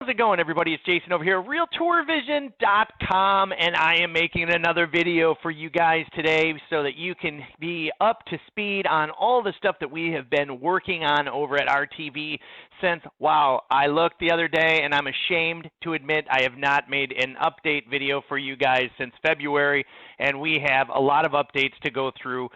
How's it going, everybody? It's Jason over here, RealTourVision.com, and I am making another video for you guys today so that you can be up to speed on all the stuff that we have been working on over at RTV since, wow, I looked the other day and I'm ashamed to admit I have not made an update video for you guys since February, and we have a lot of updates to go through,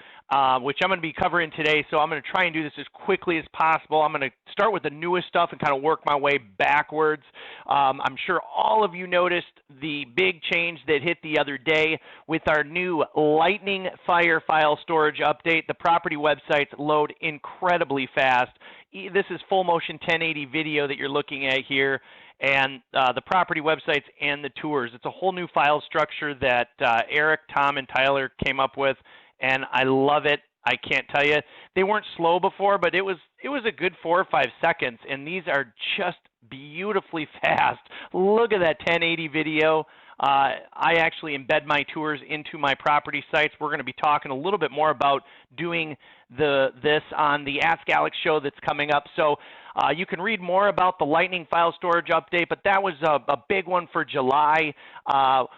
which I'm going to be covering today, so I'm going to try and do this as quickly as possible. I'm going to start with the newest stuff and kind of work my way backwards. I'm sure all of you noticed the big change that hit the other day with our new Lightning Fire file storage update. The property websites load incredibly fast. This is full motion 1080 video that you're looking at here, and the property websites and the tours. It's a whole new file structure that Eric, Tom, and Tyler came up with, and I love it. I can't tell you. They weren't slow before, but it was a good 4 or 5 seconds, and these are just beautifully fast. Look at that 1080 video. I actually embed my tours into my property sites. We're going to be talking a little bit more about doing this on the Ask Alex show that's coming up. So you can read more about the Lightning file storage update, but that was a big one for July.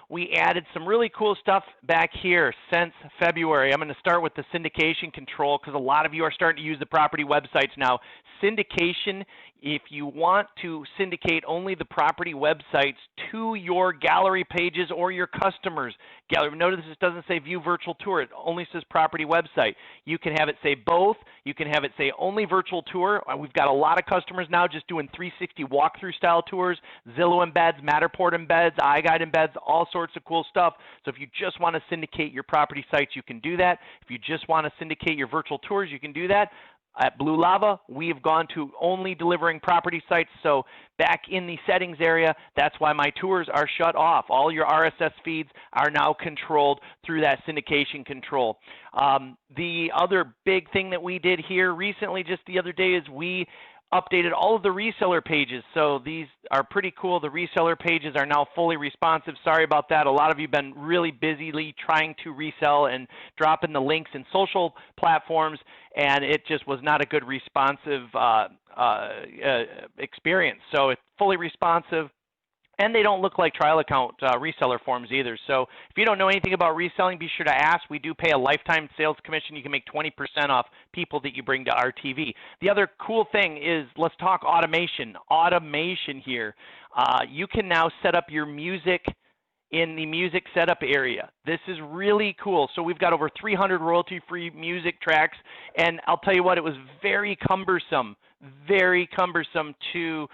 We added some really cool stuff back here since February. I'm going to start with the syndication control because a lot of you are starting to use the property websites now. Syndication, if you want to syndicate only the property websites to your gallery pages or your customers' gallery. Notice this doesn't say view virtual tour. It only says property website. You can have it say both. You can have it say only virtual tour. We've got a lot of customers now just doing 360 walkthrough style tours, Zillow embeds, Matterport embeds, iGuide embeds, all sorts of cool stuff. So if you just want to syndicate your property sites, you can do that. If you just want to syndicate your virtual tours, you can do that. At Blue Lava, we have gone to only delivering property sites. So back in the settings area, that's why my tours are shut off. All your RSS feeds are now controlled through that syndication control. The other big thing that we did here recently, just the other day, is we updated all of the reseller pages. So these are pretty cool. The reseller pages are now fully responsive. Sorry about that. A lot of you have been really busily trying to resell and dropping the links in social platforms, and it just was not a good responsive experience. So it's fully responsive. And they don't look like trial account reseller forms either. So if you don't know anything about reselling, be sure to ask. We do pay a lifetime sales commission. You can make 20% off people that you bring to RTV. The other cool thing is, let's talk automation. Automation here. You can now set up your music in the music setup area. This is really cool. So we've got over 300 royalty-free music tracks, and I'll tell you what, it was very cumbersome to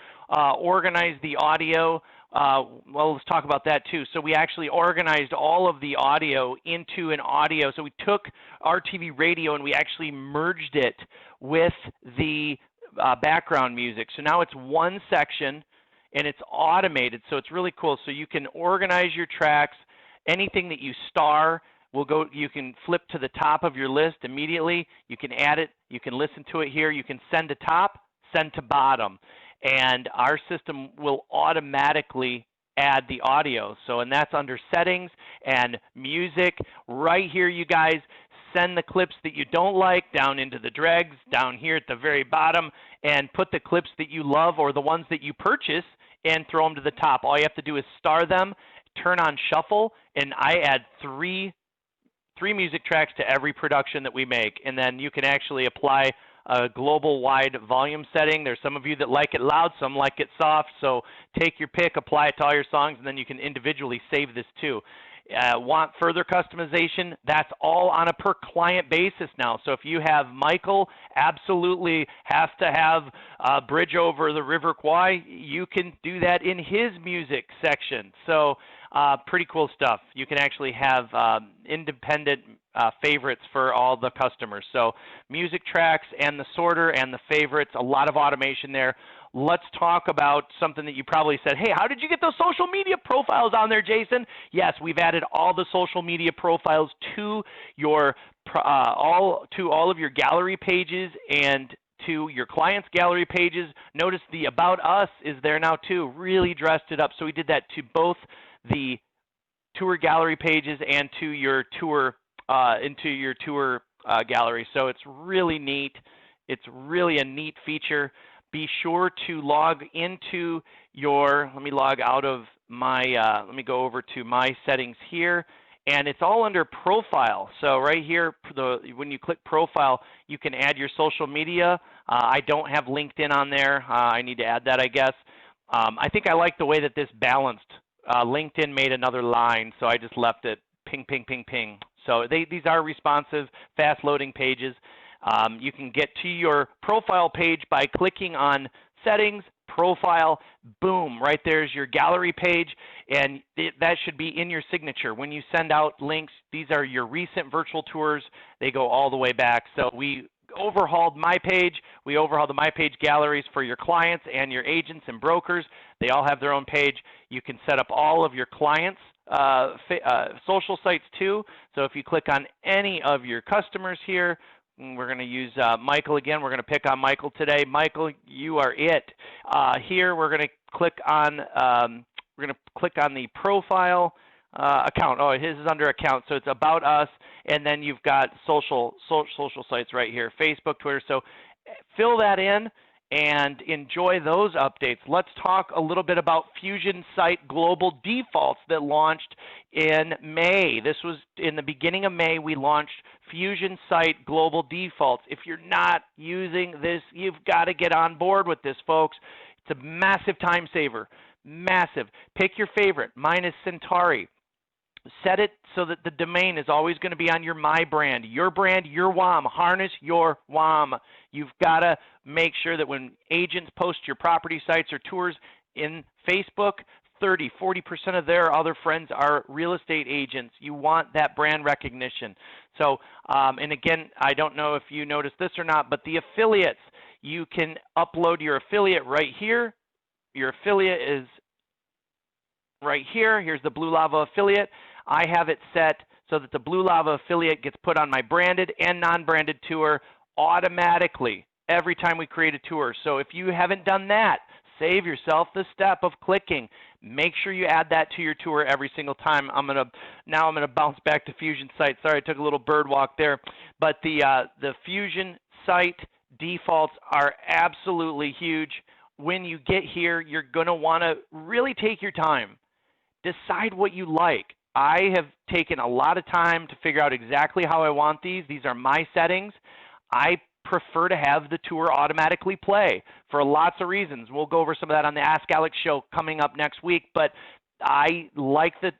organize the audio. Well, let's talk about that too. So we actually organized all of the audio into an audio. So we took RTV radio and we actually merged it with the background music. So now it's one section and it's automated. So it's really cool. So you can organize your tracks. Anything that you star will go, you can flip to the top of your list immediately. You can add it. You can listen to it here. You can send to top, send to bottom. And our system will automatically add the audio. So, and that's under settings and music. Right here, you guys, send the clips that you don't like down into the dregs, down here at the very bottom, and put the clips that you love or the ones that you purchase and throw them to the top. All you have to do is star them, turn on shuffle, and I add three music tracks to every production that we make. And then you can actually apply a global wide volume setting. There's some of you that like it loud, some like it soft, so take your pick, apply it to all your songs, and then you can individually save this too. Want further customization? That's all on a per client basis now. So if you have Michael absolutely has to have a bridge over the River Kwai, you can do that in his music section. So pretty cool stuff. You can actually have independent favorites for all the customers. So music tracks and the sorter and the favorites, a lot of automation there. Let's talk about something that you probably said, hey, how did you get those social media profiles on there, Jason? Yes, we've added all the social media profiles to your all of your gallery pages and to your clients' gallery pages. Notice the About Us is there now too. Really dressed it up. So we did that to both the tour gallery pages and to your tour gallery. So it's really neat. It's really a neat feature. be sure to log into your, let me log out of my, let me go over to my settings here, and it's all under profile. So right here, when you click profile, you can add your social media. I don't have LinkedIn on there. I need to add that, I guess. I think I like the way that this balanced. LinkedIn made another line, so I just left it ping, ping, ping, ping. So these are responsive, fast-loading pages. You can get to your profile page by clicking on Settings, Profile, boom, right there's your gallery page, and that should be in your signature. When you send out links, these are your recent virtual tours. They go all the way back. So we overhauled Mypage. We overhauled the Mypage Galleries for your clients and your agents and brokers. They all have their own page. You can set up all of your clients' social sites too. So if you click on any of your customers here, we're going to use Michael again. We're going to pick on Michael today. Michael, you are it. Here we're going to click on the profile account. Oh, his is under account, so it's about us, and then you've got social sites right here, Facebook, Twitter. So fill that in and enjoy those updates. Let's talk a little bit about Fusion Site Global Defaults that launched in May. This was in the beginning of May. We launched Fusion Site Global Defaults. If you're not using this, you've got to get on board with this, folks. It's a massive time saver, massive. Pick your favorite. Mine is Centauri. Set it so that the domain is always going to be on your My brand, your WOM. Harness your WOM. You've got to make sure that when agents post your property sites or tours in Facebook, 30, 40% of their other friends are real estate agents. You want that brand recognition. So, and again, I don't know if you noticed this or not, but the affiliates, you can upload your affiliate right here. Your affiliate is right here. Here's the Blue Lava affiliate. I have it set so that the Blue Lava affiliate gets put on my branded and non-branded tour automatically every time we create a tour. So if you haven't done that, save yourself the step of clicking. Make sure you add that to your tour every single time. Now I'm gonna bounce back to Fusion Site. Sorry, I took a little bird walk there. But the Fusion Site defaults are absolutely huge. When you get here, you're gonna wanna really take your time. Decide what you like. I have taken a lot of time to figure out exactly how I want these. These are my settings. I prefer to have the tour automatically play for lots of reasons. We'll go over some of that on the Ask Alex show coming up next week, but I like the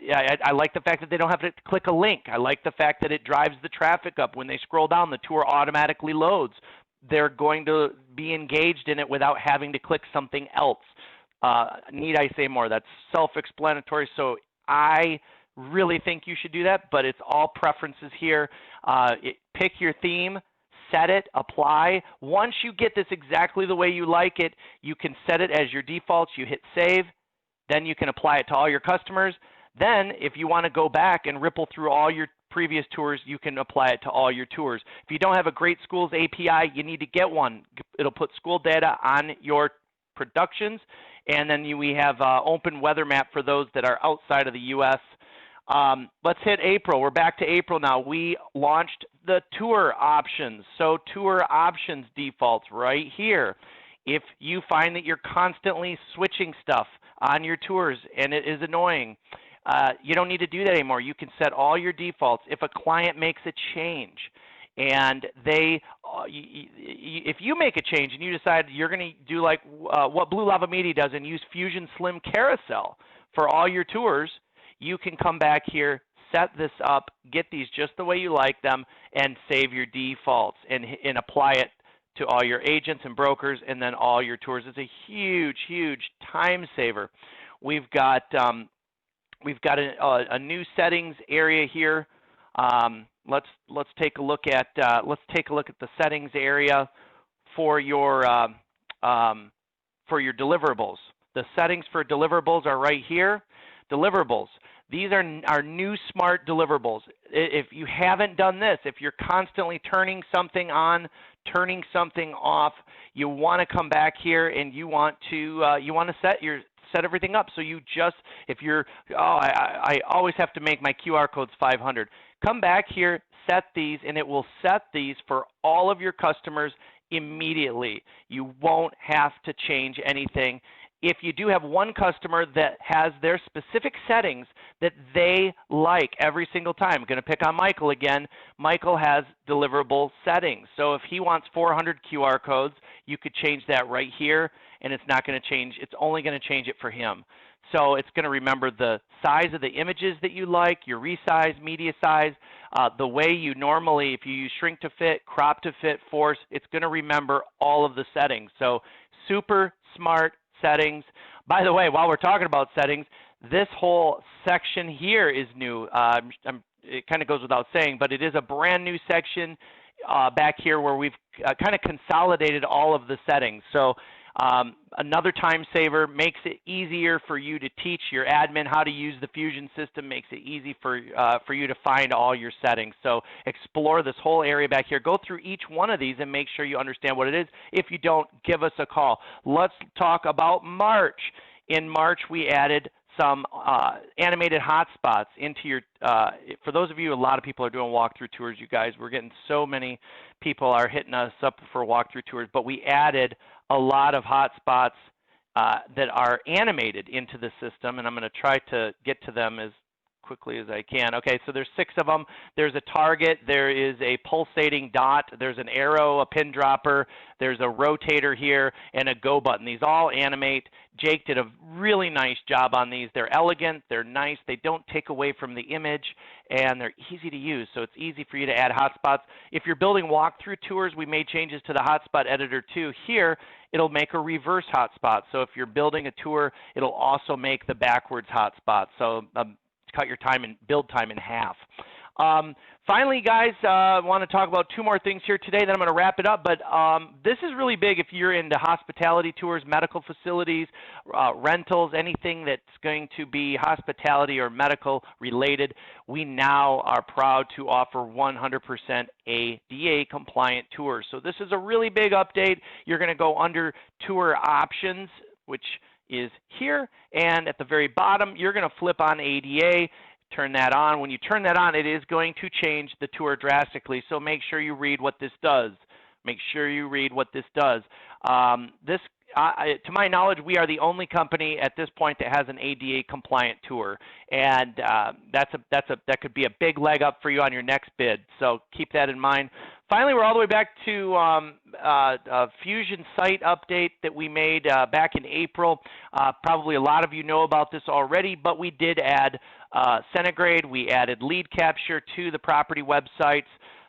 fact that they don't have to click a link. I like the fact that it drives the traffic up. When they scroll down, the tour automatically loads. They're going to be engaged in it without having to click something else. Need I say more? That's self-explanatory, so I really think you should do that, but it's all preferences here. Pick your theme, set it, apply. Once you get this exactly the way you like it, you can set it as your defaults. You hit save, then you can apply it to all your customers. Then if you want to go back and ripple through all your previous tours, you can apply it to all your tours. If you don't have a Great Schools API, you need to get one. It'll put school data on your productions, and then we have open weather map for those that are outside of the U.S. Let's hit April. We're back to April now. We launched the tour options. So tour options defaults right here. If you find that you're constantly switching stuff on your tours and it is annoying, you don't need to do that anymore. You can set all your defaults. If a client makes a change and if you make a change and you decide you're going to do like what Blue Lava Media does and use Fusion Slim Carousel for all your tours, you can come back here, set this up, get these just the way you like them, and save your defaults and apply it to all your agents and brokers and then all your tours. It's a huge, huge time saver. We've got a new settings area here. Let's take a look at the settings area for your deliverables. The settings for deliverables are right here. Deliverables. These are our new smart deliverables. If you haven't done this, if you're constantly turning something on, turning something off, you want to come back here and you want to set everything up. So you just, if you're, I always have to make my QR codes 500. Come back here, set these, and it will set these for all of your customers immediately. You won't have to change anything. If you do have one customer that has their specific settings that they like every single time, I'm going to pick on Michael again. Michael has deliverable settings. So if he wants 400 QR codes, you could change that right here, and it's not going to change. It's only going to change it for him. So it's going to remember the size of the images that you like, your resize, media size, the way you normally, if you use shrink to fit, crop to fit, force, it's going to remember all of the settings. So super smart settings. By the way, while we're talking about settings, this whole section here is new. It kind of goes without saying, but it is a brand new section back here where we've kind of consolidated all of the settings. So another time saver, makes it easier for you to teach your admin how to use the Fusion system, makes it easy for you to find all your settings. So explore this whole area back here. Go through each one of these and make sure you understand what it is. If you don't, give us a call. Let's talk about March. In March, we added some animated hotspots into your, for those of you, a lot of people are doing walkthrough tours, you guys. We're getting so many people are hitting us up for walkthrough tours, but we added a lot of hotspots that are animated into the system, and I'm going to try to get to them as quickly as I can. Okay, so there's 6 of them. There's a target, there is a pulsating dot, there's an arrow, a pin dropper, there's a rotator here, and a go button. These all animate. Jake did a really nice job on these. They're elegant, they're nice, they don't take away from the image, and they're easy to use, so it's easy for you to add hotspots. If you're building walkthrough tours, we made changes to the hotspot editor too. Here, it'll make a reverse hotspot. So if you're building a tour, it'll also make the backwards hotspot. So cut your time and build time in half. Finally, guys, I want to talk about 2 more things here today, then I'm going to wrap it up. But this is really big if you're into hospitality tours, medical facilities, rentals, anything that's going to be hospitality or medical related. We now are proud to offer 100% ADA compliant tours. So this is a really big update. You're going to go under tour options, which is here, and at the very bottom, you're going to flip on ADA, turn that on. When you turn that on, it is going to change the tour drastically, so make sure you read what this does. Make sure you read what this does. To my knowledge, we are the only company at this point that has an ADA compliant tour, and that could be a big leg up for you on your next bid, so keep that in mind. Finally, we're all the way back to a Fusion site update that we made back in April. Probably a lot of you know about this already, but we did add Centigrade. We added lead capture to the property websites.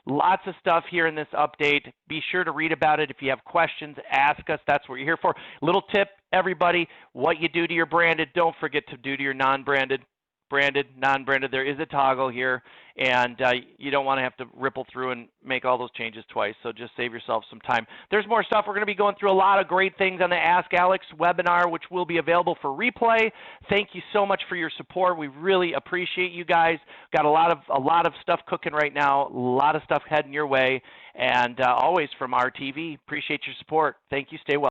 Lots of stuff here in this update. Be sure to read about it. If you have questions, ask us. That's what you're here for. Little tip, everybody, what you do to your branded, don't forget to do to your non-branded. Branded, non-branded, there is a toggle here, and you don't want to have to ripple through and make all those changes twice, so just save yourself some time. There's more stuff. We're going to be going through a lot of great things on the Ask Alex webinar, which will be available for replay. Thank you so much for your support. We really appreciate you guys. Got a lot of stuff cooking right now, a lot of stuff heading your way, and always from RTV. Appreciate your support. Thank you. Stay well.